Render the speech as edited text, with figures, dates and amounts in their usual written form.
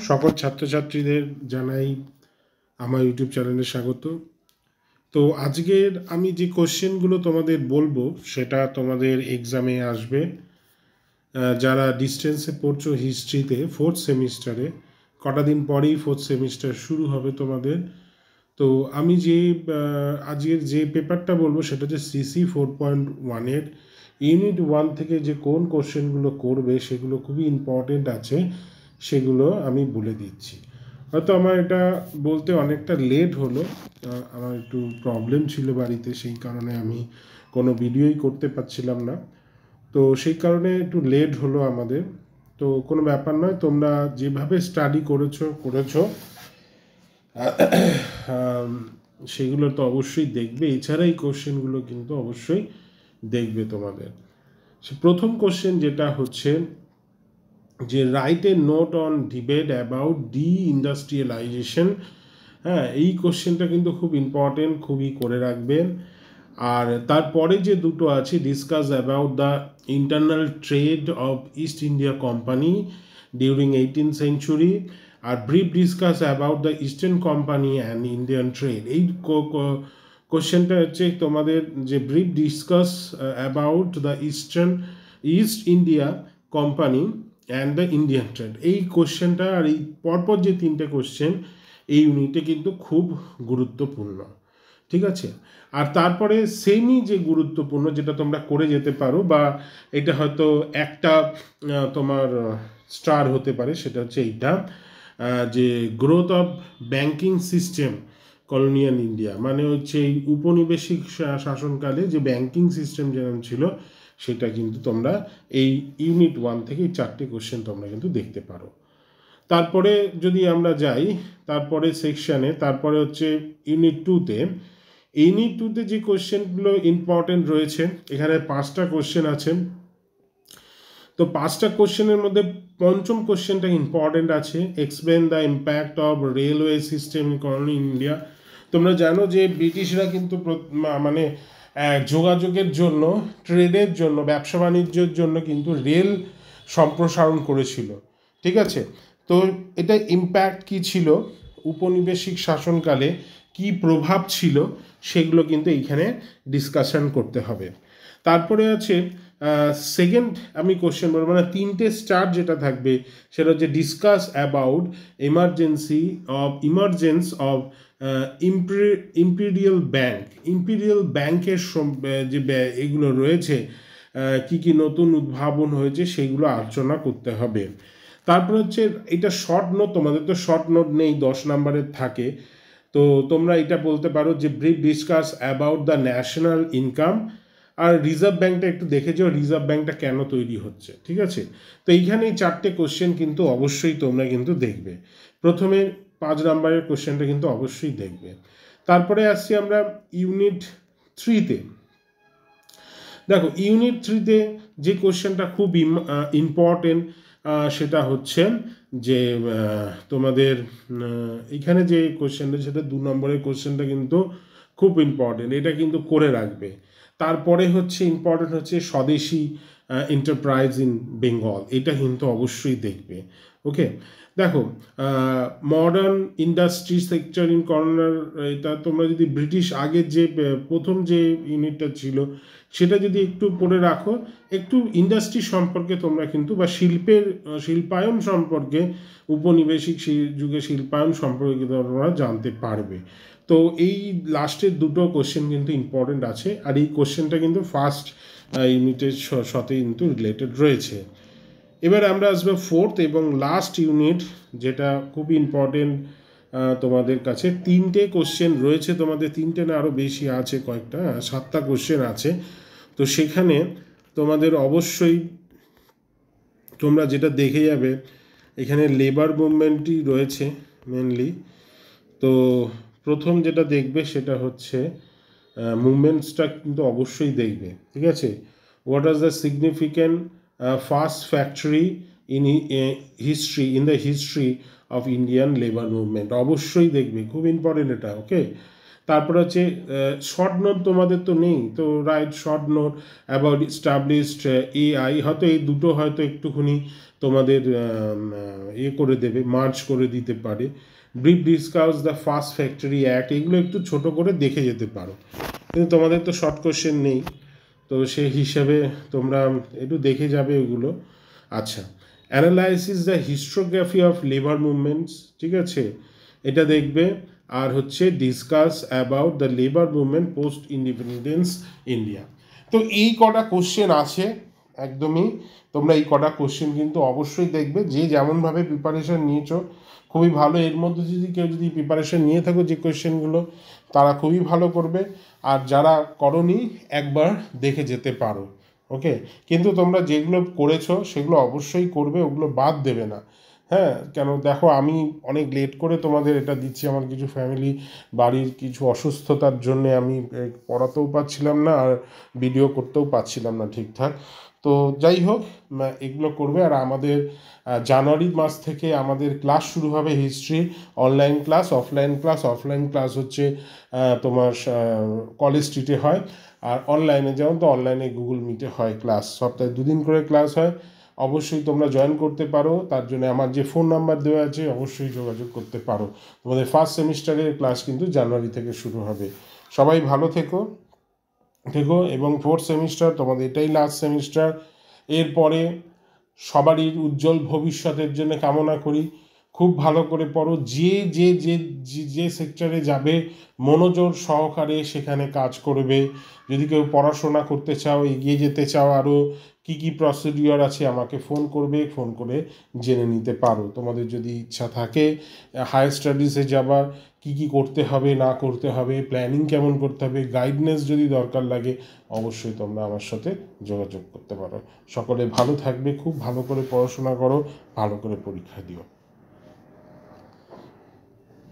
সকল ছাত্রছাত্রীদের জানাই আমার ইউটিউব চ্যানেলে স্বাগত। তো আজকের আমি যে কোশ্চেনগুলো তোমাদের বলবো সেটা তোমাদের এক্সামে আসবে। যারা ডিস্টেন্সে পড়ছো হিস্ট্রিতে ফোর্থ সেমিস্টারে, কটা দিন পরেই ফোর্থ সেমিস্টার শুরু হবে তোমাদের। তো আমি যে আজকের যে পেপারটা বলবো সেটা হচ্ছে সিসি 4.1-এর ইউনিট 1 থেকে যে কোন কোশ্চেনগুলো করবে সেগুলো খুবই ইম্পর্টেন্ট আছে, সেগুলো আমি বলে দিচ্ছি। হয়তো আমার এটা বলতে অনেকটা লেট হলো, আমার একটু প্রবলেম ছিল বাড়িতে, সেই কারণে আমি কোনো ভিডিওই করতে পারছিলাম না। তো সেই কারণে একটু লেট হলো আমাদের। তো কোনো ব্যাপার নয়, তোমরা যেভাবে স্টাডি করেছো সেগুলো তো অবশ্যই দেখবে। এছাড়া এই কোশ্চেনগুলো কিন্তু অবশ্যই দেখবে তোমাদের। প্রথম কোশ্চেন যেটা হচ্ছে যে write a note on debate about D industrialisation. হ্যাঁ, এই কোশ্চেনটা কিন্তু খুব ইম্পর্টেন্ট, খুবই করে রাখবেন। আর তারপরে যে দুটো আছে, discuss about the internal trade of East India company during 18th century, আর brief discuss about the eastern company and Indian trade. এই কোশ্চেনটা হচ্ছে তোমাদের যে brief discuss about the East India company and the Indian trade. এই কোশ্চেনটা আর এই পরপর যে তিনটে কোশ্চেন এই ইউনিটে কিন্তু খুব গুরুত্বপূর্ণ, ঠিক আছে। আর তারপরে সেমি যে গুরুত্বপূর্ণ, যেটা তোমরা করে যেতে পারো, বা এটা হয়তো একটা তোমার স্টার হতে পারে, সেটা হচ্ছে এইটা, যে growth of banking system colonial India. মানে হচ্ছে এই উপনিবেশিক শাসনকালে যে ব্যাংকিং সিস্টেম যেরকম ছিল সেটা কিন্তু তোমরা এই ইউনিট 1 থেকে এই 4টে কোশ্চেন তোমরা কিন্তু দেখতে পারো। তারপরে যদি আমরা যাই তারপরে সেকশানে, তারপরে হচ্ছে ইউনিট 2-তে। ইউনিট 2-তে যে কোশ্চেনগুলো ইম্পর্টেন্ট রয়েছে, এখানে 5টা কোশ্চেন আছে। তো 5টা কোশ্চেনের মধ্যে পঞ্চম কোশ্চেনটা ইম্পর্টেন্ট আছে, explain the impact of railway system in colony India. তোমরা জানো যে ব্রিটিশরা কিন্তু মানে যোগাযোগের জন্য, ট্রেডের জন্য, ব্যবসা বাণিজ্যের জন্য কিন্তু রেল সম্প্রসারণ করেছিল, ঠিক আছে। তো এটা ইম্প্যাক্ট কী ছিল, উপনিবেশিক শাসনকালে কি প্রভাব ছিল, সেগুলো কিন্তু এইখানে ডিসকাশন করতে হবে। তারপরে আছে সেকেন্ড আমি কোশ্চেন বলবো, মানে 3টে স্টার যেটা থাকবে সেটা হচ্ছে discuss about emergence of imperial bank. Imperial ব্যাংকের যে এগুলো রয়েছে, কি কি নতুন উদ্ভাবন হয়েছে সেগুলো আলোচনা করতে হবে। তারপর হচ্ছে এটা শর্ট নোট, তোমাদের তো শর্ট নোট নেই, 10 নম্বরের থাকে। তো তোমরা এটা বলতে পারো যে brief discuss about the national income. আর রিজার্ভ ব্যাঙ্কটা একটু দেখে যাও, রিজার্ভ ব্যাঙ্কটা কেন তৈরি হচ্ছে, ঠিক আছে। তো এইখানে এই 4টে কোশ্চেন কিন্তু অবশ্যই তোমরা কিন্তু দেখবে। প্রথমে 5 নম্বরের কোশ্চেনটা কিন্তু অবশ্যই দেখবে। তারপরে আসছি আমরা ইউনিট 3-তে। দেখো ইউনিট 3-তে যে কোশ্চেনটা খুব ইম্পর্টেন্ট, সেটা হচ্ছে যে তোমাদের এখানে যে কোশ্চেনটা, সেটা 2 নম্বরের কোশ্চেনটা কিন্তু খুব ইম্পর্টেন্ট, এটা কিন্তু করে রাখবে। তারপরে হচ্ছে ইম্পর্টেন্ট হচ্ছে স্বদেশি এন্টারপ্রাইজ ইন বেঙ্গল, এটা কিন্তু অবশ্যই দেখবে। ওকে, দেখো modern industry sector in corner, এটা তোমরা যদি ব্রিটিশ আগের যে প্রথম যে ইউনিটটা ছিল সেটা যদি একটু পড়ে রাখো, একটু ইন্ডাস্ট্রি সম্পর্কে তোমরা কিন্তু, বা শিল্পায়ন সম্পর্কে, উপনিবেশিক যুগে শিল্পায়ন সম্পর্কে তোমরা জানতে পারবে। তো এই লাস্টের দুটো কোশ্চেন কিন্তু ইম্পর্টেন্ট আছে, আর এই কোশ্চেনটা কিন্তু ফার্স্ট ইউনিটের সাথে কিন্তু রিলেটেড রয়েছে। এবার আমরা আসবো 4th এবং লাস্ট ইউনিট, যেটা খুবই ইম্পর্টেন্ট তোমাদের কাছে। 3টে কোশ্চেন রয়েছে তোমাদের, 3টে না আরও বেশি আছে, কয়েকটা 7টা কোশ্চেন আছে। তো সেখানে তোমাদের অবশ্যই তোমরা যেটা দেখে যাবে, এখানে লেবার মুভমেন্টই রয়েছে মেনলি। তো প্রথম যেটা দেখবে সেটা হচ্ছে মুভমেন্টসটা কিন্তু অবশ্যই দেখবে, ঠিক আছে। What are the significant first factory in the history of Indian labour movement, অবশ্যই দেখবে, খুব ইম্পর্টেন্ট এটা। ওকে, তারপর হচ্ছে শর্ট নোট তোমাদের তো নেই, তো right short note about established AI, হয়তো এই দুটো হয়তো একটুখানি তোমাদের করে দেবে, মার্জ করে দিতে পারে। Brief discuss the first factory act, এগুলো একটু ছোট করে দেখে যেতে পারো, কিন্তু তোমাদের তো শর্ট কোশ্চেন নেই, তো সেই হিসাবে তোমরা একটু দেখে যাবে ওগুলো। আচ্ছা, analysis the historiography of labour movements, ঠিক আছে, এটা দেখবে। আর হচ্ছে discuss about the labour movement post independence India. তো এই কটা কোশ্চেন আছে একদমই, তোমরা এই কটা কোশ্চেন কিন্তু অবশ্যই দেখবে। যে যেমনভাবে প্রিপারেশান নিয়েছো খুবই ভালো, এর মধ্যে যদি কেউ যদি প্রিপারেশান নিয়ে থাকো যে কোশ্চেনগুলো, তারা খুবই ভালো করবে। আর যারা করনি একবার দেখে যেতে পারো, ওকে। কিন্তু তোমরা যেগুলো করেছো সেগুলো অবশ্যই করবে, ওগুলো বাদ দেবে না। হ্যাঁ, কেন দেখো আমি অনেক লেট করে তোমাদের এটা দিচ্ছি, আমার কিছু ফ্যামিলি বাড়ির কিছু অসুস্থতার জন্যে আমি পড়াতেও পারছিলাম না আর ভিডিও করতেও পারছিলাম না ঠিকঠাক। তো যাই হোক, এগুলো করবে। আর আমাদের জানুয়ারি মাস থেকে আমাদের ক্লাস শুরু হবে history, online class, offline class. Offline class হচ্ছে তোমার কলেজ স্ট্রিটে হয়, আর অনলাইনে যেমন তো অনলাইনে গুগল মিটে হয় ক্লাস, সপ্তাহে 2 দিন করে ক্লাস হয়। অবশ্যই তোমরা জয়েন করতে পারো, তার জন্য আমার যে ফোন নাম্বার দেওয়া আছে অবশ্যই যোগাযোগ করতে পারো। তোমাদের ফার্স্ট সেমিস্টারের ক্লাস কিন্তু জানুয়ারি থেকে শুরু হবে। সবাই ভালো থেকো এবং ফোর্থ সেমিস্টার তোমাদের এটাই লাস্ট সেমিস্টার। এরপরে সবারই উজ্জ্বল ভবিষ্যতের জন্য কামনা করি। খুব ভালো করে পড়ো, যে যে যে যে সেক্টরে যাবে মনোযোগ সহকারে সেখানে কাজ করবে। যদি কেউ পড়াশোনা করতে চাও, এগিয়ে যেতে চাও, আরও কী কী প্রসিডিওর আছে আমাকে ফোন করবে, ফোন করে জেনে নিতে পারো। তোমাদের যদি ইচ্ছা থাকে হায়ার স্টাডিজে যাবার, কী কী করতে হবে না করতে হবে, প্ল্যানিং কেমন করতে হবে, গাইডনেস যদি দরকার লাগে, অবশ্যই তোমরা আমার সাথে যোগাযোগ করতে পারো। সকলে ভালো থাকবে, খুব ভালো করে পড়াশোনা করো, ভালো করে পরীক্ষা দিও।